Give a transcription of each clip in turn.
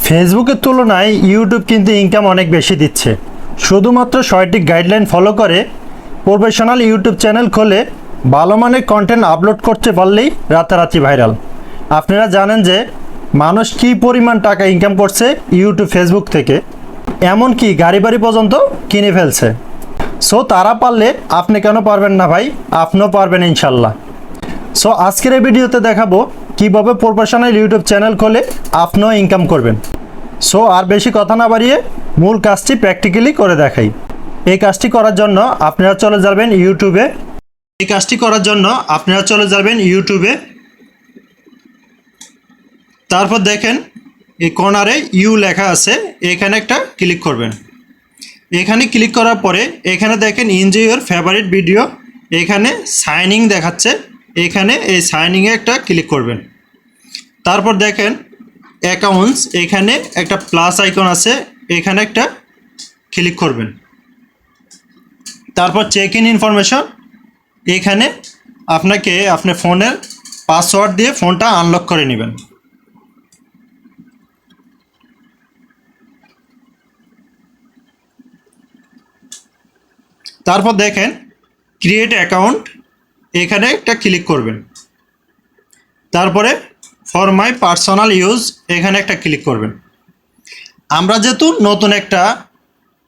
ফেসবুকের তুলনায় ইউটিউব কিন্তু ইনকাম অনেক বেশি দিচ্ছে। শুধুমাত্র সঠিক গাইডলাইন ফলো করে প্রফেশনাল ইউটিউব চ্যানেল খুলে ভালো মানের কন্টেন্ট আপলোড করতে পারলেই রাতারাতি ভাইরাল। আপনারা জানেন যে মানুষ কী পরিমাণ টাকা ইনকাম করছে ইউটিউব ফেসবুক থেকে, এমনকি গাড়ি বাড়ি পর্যন্ত কিনে ফেলছে। সো তারা পারলে আপনি কেন পারবেন না ভাই? আপনিও পারবেন ইনশাল্লাহ। সো আজকের এই ভিডিওতে দেখাবো কিভাবে প্রফেশনাল ইউটিউব চ্যানেল খুলে আপনিও ইনকাম করবেন। সো আর বেশি কথা না বাড়িয়ে মূল কাজটি প্র্যাকটিক্যালি করে দেখাই। এই কাজটি করার জন্য আপনারা চলে যাবেন ইউটিউবে। তারপর দেখেন এই কর্নারে ইউ লেখা আছে, এখানে একটা ক্লিক করবেন। এখানে ক্লিক করার পরে এখানে দেখেন এনজয় ইউর ফেভারিট ভিডিও, এখানে সাইনিং দেখাচ্ছে, এখানে এই সাইনিংয়ে একটা ক্লিক করবেন। তারপর দেখেন অ্যাকাউন্টস, এখানে একটা প্লাস আইকন আছে, এখানে একটা ক্লিক করবেন। তারপর চেক ইন ইনফরমেশন, এখানে আপনাকে আপনার ফোনের পাসওয়ার্ড দিয়ে ফোনটা আনলক করে নেবেন। তারপর দেখেন ক্রিয়েট অ্যাকাউন্ট, এখানে একটা ক্লিক করবেন। তারপরে ফর মাই পার্সোনাল ইউজ, এখানে একটা ক্লিক করবেন। আমরা যেহেতু নতুন একটা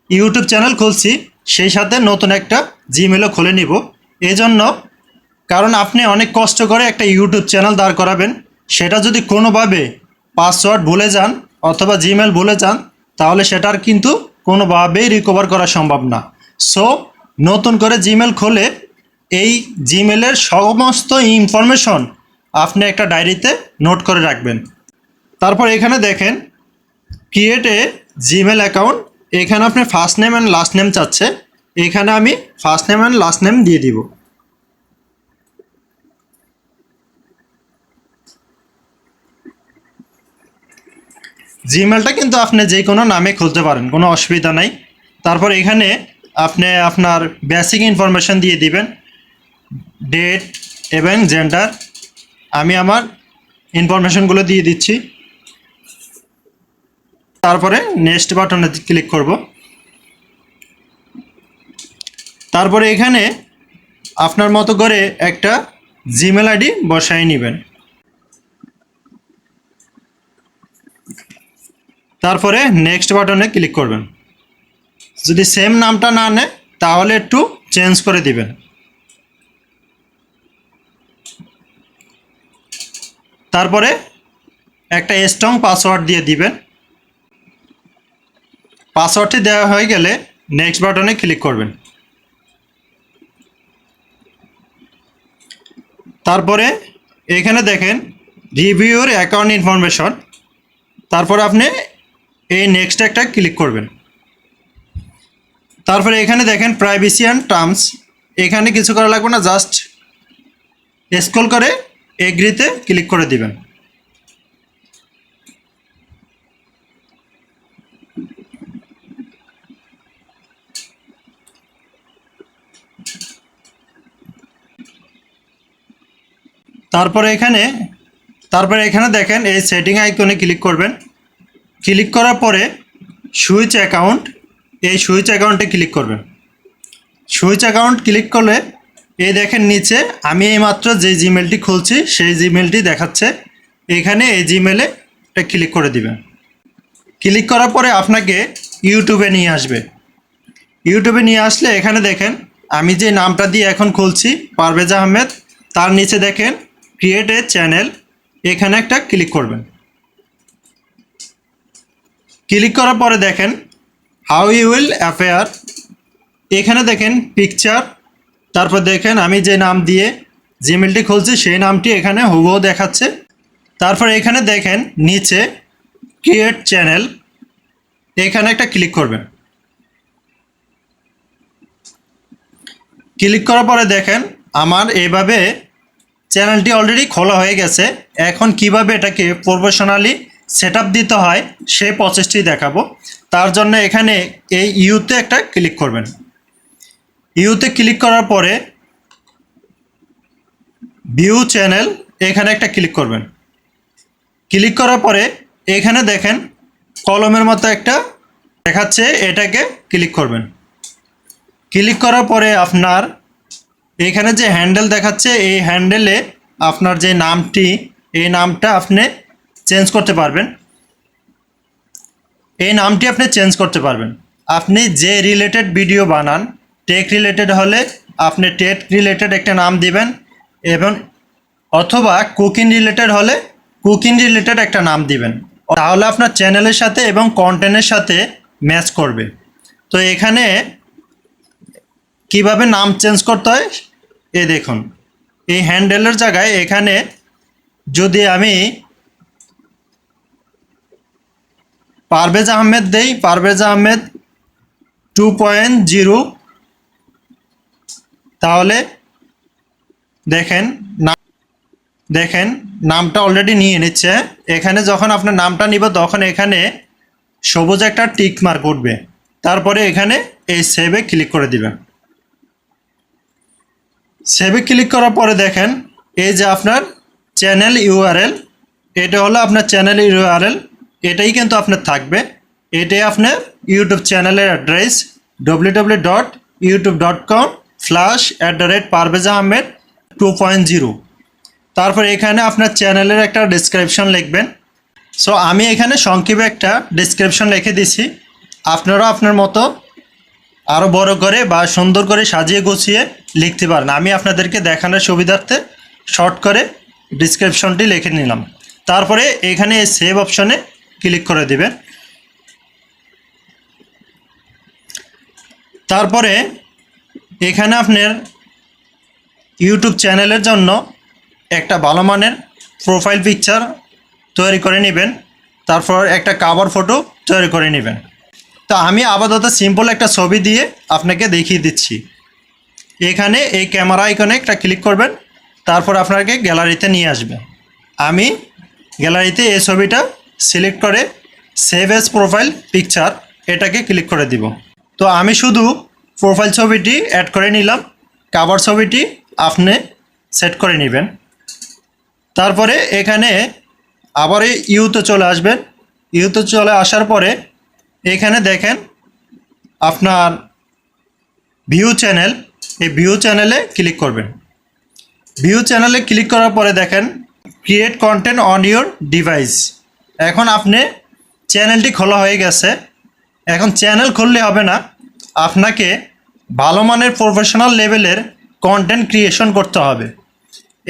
ইউটিউব চ্যানেল খুলছি, সেই সাথে নতুন একটা জিমেলও খুলে নিব। এজন্য, কারণ আপনি অনেক কষ্ট করে একটা ইউটিউব চ্যানেল দাঁড় করাবেন, সেটা যদি কোনোভাবে পাসওয়ার্ড ভুলে যান অথবা জিমেল ভুলে যান, তাহলে সেটার কিন্তু কোনোভাবেই রিকভার করা সম্ভব না। সো নতুন করে জিমেল খুলে এই জিমেলের সমস্ত ইনফরমেশন আপনি একটা ডায়েরিতে নোট করে রাখবেন। তারপর এখানে দেখেন ক্রিয়েট এ জিমেল অ্যাকাউন্ট, এখানে আপনি first name and last name চাচ্ছে, এখানে আমি first name and last name দিয়ে দিব। জিমেলটা কিন্তু আপনি যে কোনো নামে খুলতে পারেন, কোনো অসুবিধা নাই। তারপর এখানে আপনি আপনার বেসিক ইনফরমেশন দিয়ে দিবেন, ডেট এবং জেন্ডার। আমি আমার ইনফরমেশনগুলো দিয়ে দিচ্ছি। তারপরে নেক্সট বাটনে ক্লিক করব। তারপরে এখানে আপনার মতো করে একটা জিমেল আইডি বসাই নেবেন। তারপরে নেক্সট বাটনে ক্লিক করবেন। যদি সেম নামটা না নেয় তাহলে একটু চেঞ্জ করে দিবেন। তারপরে একটা স্ট্রং পাসওয়ার্ড দিয়ে দিবেন। পাসওয়ার্ডটি দেওয়া হয়ে গেলে নেক্সট বাটনে ক্লিক করবেন। তারপরে এখানে দেখেন রিভিউর অ্যাকাউন্ট ইনফরমেশন, তারপরে আপনি এই নেক্সট একটা ক্লিক করবেন। তারপরে এখানে দেখেন প্রাইভেসি অ্যান্ড টার্মস, এখানে কিছু করা লাগবে না, জাস্ট স্ক্রল করে এগ্রিতে ক্লিক করে দিবেন। তারপরে এখানে দেখেন এই সেটিং আইকনে ক্লিক করবেন। ক্লিক করার পরে সুইচ অ্যাকাউন্ট, এই সুইচ অ্যাকাউন্টে ক্লিক করবেন। সুইচ অ্যাকাউন্ট ক্লিক করলে এই দেখেন নিচে আমি এইমাত্র যে জিমেলটি খুলছি সেই জিমেলটি দেখাচ্ছে, এখানে এই জিমেলে একটা ক্লিক করে দিবেন। ক্লিক করার পরে আপনাকে ইউটিউবে নিয়ে আসবে। ইউটিউবে নিয়ে আসলে এখানে দেখেন আমি যে নামটা দিয়ে এখন খুলছি পারভেজ আহমেদ, তার নিচে দেখেন ক্রিয়েট এ চ্যানেল, এখানে একটা ক্লিক করবেন। ক্লিক করার পরে দেখেন হাউ ইউ উইল অ্যাপেয়ার, এখানে দেখেন পিকচার। তারপর দেখেন আমি যে নাম দিয়ে জিমেলটি খুলছি সেই নামটি এখানে হুবহু দেখাচ্ছে। তারপর এখানে দেখেন নিচে ক্রিয়েট চ্যানেল, এখানে একটা ক্লিক করবেন। ক্লিক করার পরে দেখেন আমার এইভাবে চ্যানেলটি অলরেডি খোলা হয়ে গেছে। এখন কিভাবে এটাকে প্রফেশনালি সেট আপ দিতে হয় সেই প্রসেসটি দেখাবো। তার জন্য এখানে এই ইউতে একটা ক্লিক করবেন। ইউতে ক্লিক করার পরে ভিউ চ্যানেল, এখানে একটা ক্লিক করবেন। ক্লিক করার পরে এখানে দেখেন কলমের মতো একটা দেখাচ্ছে, এটাকে ক্লিক করবেন। ক্লিক করার পরে আপনার এখানে যে হ্যান্ডেল দেখাচ্ছে, এই হ্যান্ডেলে আপনার যে নামটি, এই নামটা আপনি চেঞ্জ করতে পারবেন। এই নামটি আপনি চেঞ্জ করতে পারবেন। আপনি যে রিলেটেড ভিডিও বানান, টেক রিলেটেড হলে আপনি টেক রিলেটেড একটা নাম দিবেন, এবং অথবা কুকিং রিলেটেড হলে কুকিং রিলেটেড একটা নাম দিবেন। তাহলে আপনার চ্যানেলের সাথে এবং কন্টেন্টের সাথে ম্যাচ করবে। তো এখানে কিভাবে নাম চেঞ্জ করতে হয় এই দেখুন, এই হ্যান্ডেলের জায়গায় এখানে যদি আমি পারভেজ আহমেদ দেই, পারভেজ আহমেদ 2.0, তাহলে দেখেন নামটা অলরেডি নিয়ে নিচ্ছে। এখানে যখন আপনার নামটা নিব তখন এখানে সবুজ একটা টিক মার্ক উঠবে, তারপরে এখানে এই সেভে ক্লিক করে দিবেন। সেভে ক্লিক করার পরে দেখেন এই যে আপনার চ্যানেল ইউআরএল, এটা হলো আপনার চ্যানেল ইউআরএল, এটাই কিন্তু আপনার থাকবে। এটাই আপনার ইউটিউব চ্যানেলের অ্যাড্রেস www.youtube.com/@parvez ahmed 2.0। তারপর এখানে আপনার চ্যানেলের একটা ডেসক্রিপশন লিখবেন। সো আমি এখানে সংক্ষেপে একটা ডেসক্রিপশন লিখে দিছি, আপনারা আপনার মতো আরও বড় করে বা সুন্দর করে সাজিয়ে গুছিয়ে লিখতে পারেন। আমি আপনাদেরকে দেখানোর সুবিধার্থে শর্ট করে ডেসক্রিপশনটি লিখে নিলাম। তারপরে এখানে সেভ অপশনে ক্লিক করে দিবেন। তারপরে এখানে আপনার ইউটিউব চ্যানেলের জন্য একটা ভালো মানের প্রোফাইল পিকচার তৈরি করে নেবেন, তারপর একটা কভার ফটো তৈরি করে নেবেন। তো আমি আপাতত সিম্পল একটা ছবি দিয়ে আপনাকে দেখিয়ে দিচ্ছি। এখানে এই ক্যামেরা আইকনে একটা ক্লিক করবেন, তারপর আপনাকে গ্যালারিতে নিয়ে আসবে। আমি গ্যালারিতে এই ছবিটা সিলেক্ট করে সেভ এজ প্রোফাইল পিকচার এটাকে ক্লিক করে দিব। তো আমি শুধু প্রোফাইল ছবিটি অ্যাড করে নিলাম, কভার ছবিটি আপনি সেট করে নেবেন। তারপরে এখানে আবার ইউতে চলে আসবেন। ইউতে চলে আসার পরে এখানে দেখেন আপনার ভিউ চ্যানেল, এই ভিউ চ্যানেলে ক্লিক করবেন। ভিউ চ্যানেলে ক্লিক করার পরে দেখেন create content on your device. এখন আপনি চ্যানেলটি খোলা হয়ে গেছে। এখন চ্যানেল খুললে হবে না, আপনাকে ভালো মানের প্রফেশনাল লেভেলের কন্টেন্ট ক্রিয়েশন করতে হবে।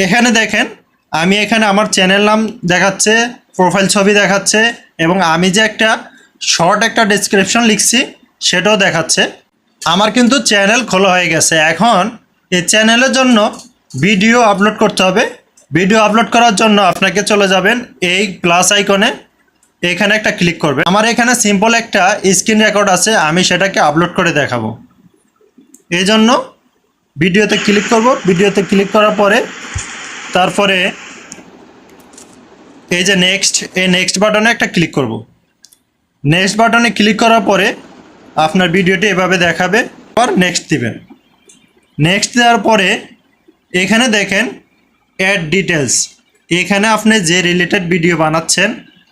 এখানে দেখেন আমি এখানে আমার চ্যানেল নাম দেখাচ্ছে, প্রোফাইল ছবি দেখাচ্ছে, এবং আমি যে একটা শর্ট একটা ডেসক্রিপশন লিখছি সেটাও দেখাচ্ছে। আমার কিন্তু চ্যানেল খোলা হয়ে গেছে। এখন এই চ্যানেলের জন্য ভিডিও আপলোড করতে হবে। ভিডিও আপলোড করার জন্য আপনাকে চলে যাবেন এই প্লাস আইকনে, এখানে একটা ক্লিক করবেন। আমার এখানে সিম্পল একটা স্ক্রিন রেকর্ড আছে, আমি সেটাকে আপলোড করে দেখাবো। এই জন্য ভিডিওতে ক্লিক করব। ভিডিওতে ক্লিক করার পরে তারপরে এই যে নেক্সট, এই নেক্সট বাটনে একটা ক্লিক করব। নেক্সট বাটনে ক্লিক করার পরে আপনার ভিডিওটি এভাবে দেখাবে, আবার নেক্সট দিবেন। নেক্সট দেওয়ার পরে এখানে দেখেন অ্যাড ডিটেলস, এখানে আপনি যে রিলেটেড ভিডিও বানাচ্ছেন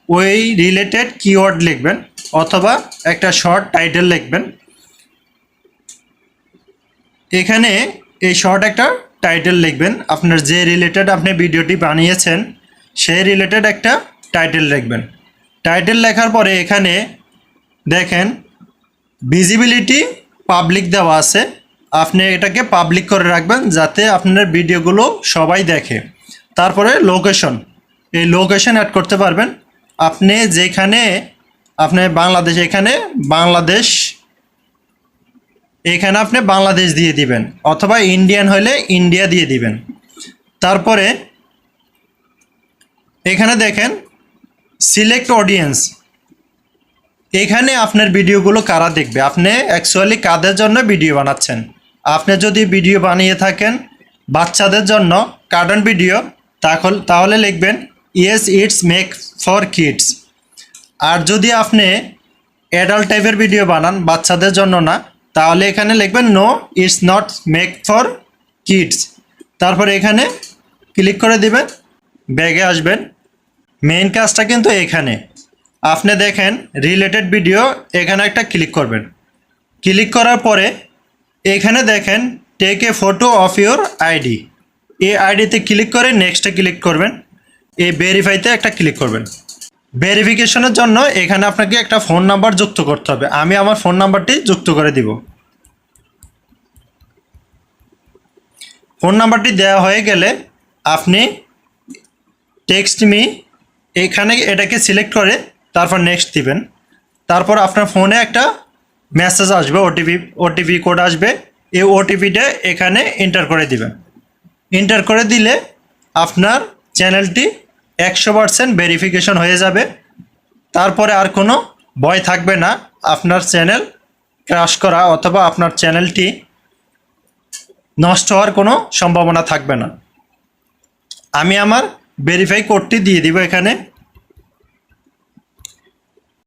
ওই রিলেটেড কিওয়ার্ড লিখবেন, অথবা একটা শর্ট টাইটেল লিখবেন। এখানে এই শর্ট একটা টাইটেল লিখবেন, আপনার যে রিলেটেড আপনি ভিডিওটি বানিয়েছেন সেই রিলেটেড একটা টাইটেল লিখবেন। টাইটেল লেখার পরে এখানে দেখেন ভিজিবিলিটি পাবলিক দেওয়া আছে, আপনি এটাকে পাবলিক করে রাখবেন যাতে আপনার ভিডিওগুলো সবাই দেখে। তারপরে লোকেশন, এই লোকেশন অ্যাড করতে পারবেন। আপনি যেখানে আপনি বাংলাদেশ, এখানে বাংলাদেশ, এখানে আপনি বাংলাদেশ দিয়ে দিবেন, অথবা ইন্ডিয়ান হলে ইন্ডিয়া দিয়ে দিবেন। তারপরে এখানে দেখেন সিলেক্ট অডিয়েন্স, এখানে আপনার ভিডিওগুলো কারা দেখবে, আপনি অ্যাকচুয়ালি কাদের জন্য ভিডিও বানাচ্ছেন। আপনি যদি ভিডিও বানিয়ে থাকেন বাচ্চাদের জন্য কার্টুন ভিডিও, তাহলে লিখবেন yes it's make for kids. আর যদি আপনি অ্যাডাল্ট টাইপের ভিডিও বানান বাচ্চাদের জন্য না, তাহলে এখানে লিখবেন no it's not make for kids. তারপরে এখানে ক্লিক করে দিবেন, ব্যাগে আসবেন। মেইন কাজটা কিন্তু এখানে আপনি দেখেন রিলেটেড ভিডিও, এখানে একটা ক্লিক করবেন। ক্লিক করার পরে এখানে দেখেন take a photo of your ID, এই আইডিতে ক্লিক করে নেক্সটে ক্লিক করবেন। এই ভেরিফাইতে একটা ক্লিক করবেন। ভেরিফিকেশনের জন্য এখানে আপনাকে একটা ফোন নাম্বার যুক্ত করতে হবে। আমি আমার ফোন নাম্বারটি যুক্ত করে দিব। ফোন নাম্বারটি দেওয়া হয়ে গেলে আপনি টেক্সট মি, এখানে এটাকে সিলেক্ট করে তারপর নেক্সট দিবেন। তারপর আপনার ফোনে একটা মেসেজ আসবে, ওটিপি কোড আসবে। এই ওটিপিটা এখানে এন্টার করে দিবেন। এন্টার করে দিলে আপনার চ্যানেলটি 100% ভেরিফিকেশন হয়ে যাবে। তারপরে আর কোনো ভয় থাকবে না আপনার চ্যানেল ক্র্যাশ করা অথবা আপনার চ্যানেলটি নষ্ট হওয়ার কোনো সম্ভাবনা থাকবে না। আমি আমার ভেরিফাই কোডটি দিয়ে দিব এখানে।